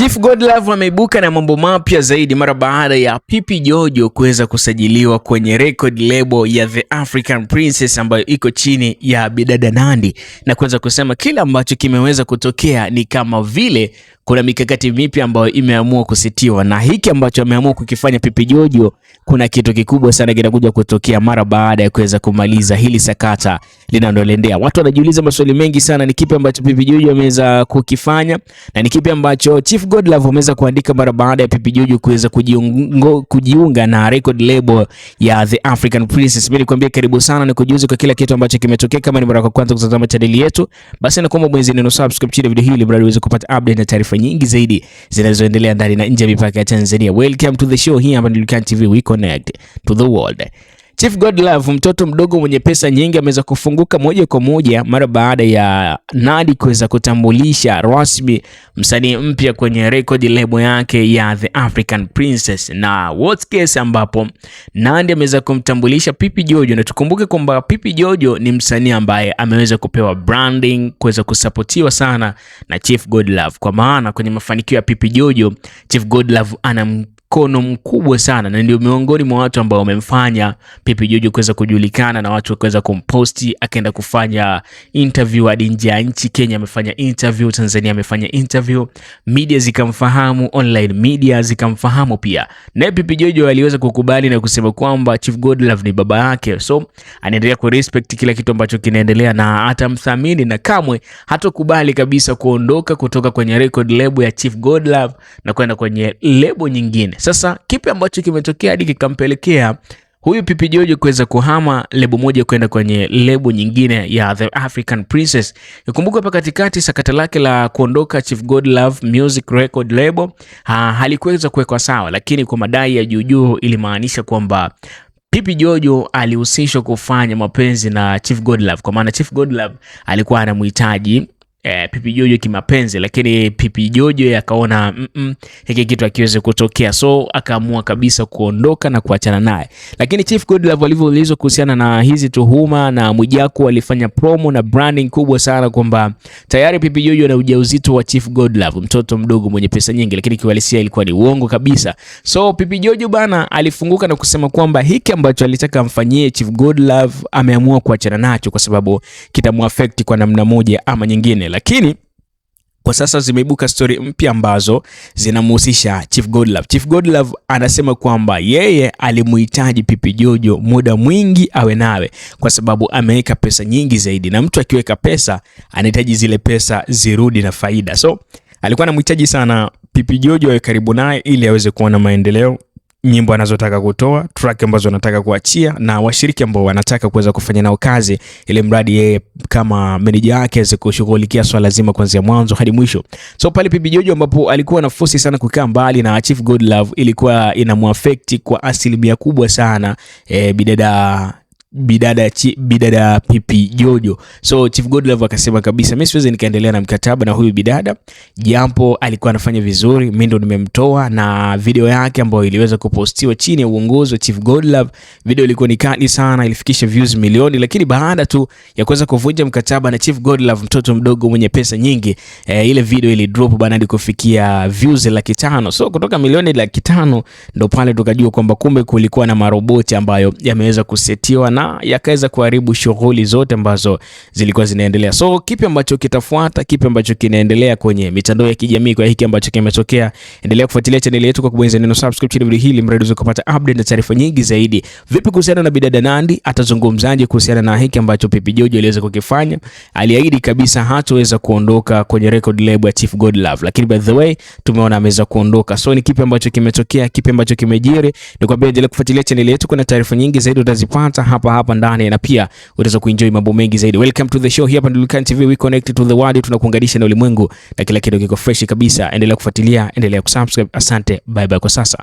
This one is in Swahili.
Chief Godlove ameibuka na mambo mapya zaidi mara baada ya Pipi Jojo kuweza kusajiliwa kwenye record label ya The African Princess ambayo iko chini ya Bidada Nandy, na kuweza kusema kila ambacho kimeweza kutokea ni kama vile kuna mikakati mipya ambayo imeamua kusitiwa, na hiki ambacho ameamua kukifanya Pipi Jojo, kuna kitu kikubwa sana kinakuja kutokea mara baada ya kuweza kumaliza hili sakata linaloendea. Watu wanajiuliza maswali mengi sana, ni kipi ambacho Pipi Jojo ameweza kukifanya na ni kipi ambacho Chief Godlove ameweza kuandika mara baada ya Pipi Jojo kuweza kujiunga na record label ya The African Princess. Mimi nikwambia karibu sana, ni kujuza kwa kila kitu ambacho kimetokea. Kama ni mara ya kwanza kutazama channel yetu, basi nakuomba bonyeza neno subscribe chini video hii ili uweze kupata update na taarifa nyingi zaidi zinazoendelea ndani na nje ya mipaka ya Tanzania. Welcome to the show here hapa Lukant TV, we connect to the world. Chief Godlove, mtoto mdogo mwenye pesa nyingi, ameweza kufunguka moja kwa moja mara baada ya Nandy kuweza kutambulisha rasmi msanii mpya kwenye record label yake ya The African Princess, na what case ambapo Nandy ameweza kumtambulisha Pipi Jojo. Na tukumbuke kwamba Pipi Jojo ni msanii ambaye ameweza kupewa branding, kuweza kusapotiwa sana na Chief Godlove, kwa maana kwenye mafanikio ya Pipi Jojo Chief Godlove ana mkono mkubwa sana, na ndio miongoni mwa watu ambao wamemfanya Pipi Jojo kuweza kujulikana na watu kuweza kumposti, akaenda kufanya interview hadi nje ya nchi. Kenya amefanya interview, Tanzania amefanya interview, media zikamfahamu, online media zikamfahamu pia. Na Pipi Jojo aliweza kukubali na kusema kwamba Chief Godlove ni baba yake, so anaendelea ku respect kila kitu ambacho kinaendelea na atamthamini, na kamwe hatokubali kabisa kuondoka kutoka kwenye record label ya Chief Godlove na kwenda kwenye label nyingine. Sasa kipi ambacho kimetokea hadi kikampelekea huyu Pipi Jojo kuweza kuhama lebo moja kwenda kwenye lebo nyingine ya The African Princess? Nikumbuka hapa katikati sakata lake la kuondoka Chief Godlove Music Record Label halikuweza kuwekwa sawa, lakini kwa madai ya Juju ilimaanisha kwamba Pipi Jojo alihusishwa kufanya mapenzi na Chief Godlove, kwa maana Chief Godlove alikuwa anamhitaji Pipi Jojo kimapenzi, lakini Pipi Jojo akaona hiki kitu hakiwezi kutokea, so akaamua kabisa kuondoka na kuachana naye. Lakini Chief Godlove alivyoulizwa kuhusiana na hizi tuhuma, na Mwijaku alifanya promo na branding kubwa sana kwamba tayari Pipi Jojo na ujauzito wa Chief Godlove, mtoto mdogo mwenye pesa nyingi, lakini kiuhalisia ilikuwa ni uongo kabisa. So Pipi Jojo bana alifunguka na kusema kwamba hiki ambacho alitaka amfanyie Chief Godlove ameamua kuachana nacho kwa sababu kitamuaffect kwa namna moja ama nyingine. Lakini kwa sasa zimeibuka story mpya ambazo zinamhusisha Chief Godlove. Chief Godlove anasema kwamba yeye alimuhitaji Pipi Jojo muda mwingi awe nawe kwa sababu ameweka pesa nyingi zaidi, na mtu akiweka pesa anahitaji zile pesa zirudi na faida. So alikuwa anamhitaji sana Pipi Jojo awe karibu naye ili aweze kuona maendeleo, nyimbo anazotaka kutoa, track ambazo anataka kuachia, na washiriki ambao wanataka kuweza kufanya nao kazi, ili mradi yeye kama manager yake aweze kushughulikia swala zima kuanzia mwanzo hadi mwisho. So pale Pipi Jojo ambapo alikuwa na force sana kukaa mbali na Chief Godlove, ilikuwa inamuaffect kwa asilimia kubwa sana bidada Pipi Jojo. So Chief Godlove akasema kabisa, mimi siwezi nikaendelea na mkataba na huyu bidada, japo alikuwa anafanya vizuri, mimi ndo nimemtoa. Na video yake ambayo iliweza kupostiwa chini ya uongozi wa Chief Godlove, video ilikuwa ni kali sana, ilifikisha views milioni, lakini baada tu ya kuweza kuvunja mkataba na Chief Godlove, mtoto mdogo mwenye pesa nyingi, ile video ili drop bana hadi kufikia views 500,000. So kutoka milioni 500,000 ndo pale tukajua kwamba kumbe kulikuwa na maroboti ambayo yameweza kusetiwa na yakaweza kuharibu shughuli zote ambazo zilikuwa zinaendelea. So kipi ambacho kitafuata, kipi ambacho kinaendelea kwenye mitandao ya kijamii kwa hiki ambacho kimetokea? Endelea kufuatilia channel yetu kwa kubonyeza neno subscribe chini video hili mradi kupata update na taarifa nyingi zaidi. Vipi kuhusiana na Bidada Nandy, atazungumzaje kuhusiana na hiki ambacho Pipi Jojo aliweza kukifanya? Aliahidi kabisa hataweza kuondoka kwenye record label ya Chief Godlove, lakini by the way tumeona ameweza kuondoka. So ni kipi ambacho kimetokea, kipi ambacho kimejiri? Nikwambia endelea kufuatilia channel yetu, kuna taarifa nyingi zaidi utazipata hapa ndani, na pia utaweza kuenjoy mambo mengi zaidi. Welcome to the show here hapa Lukant TV, we connect to the world, tunakuunganisha na ulimwengu na kila kitu kiko fresh kabisa. Endelea kufuatilia, endelea kusubscribe. Asante, bye bye kwa sasa.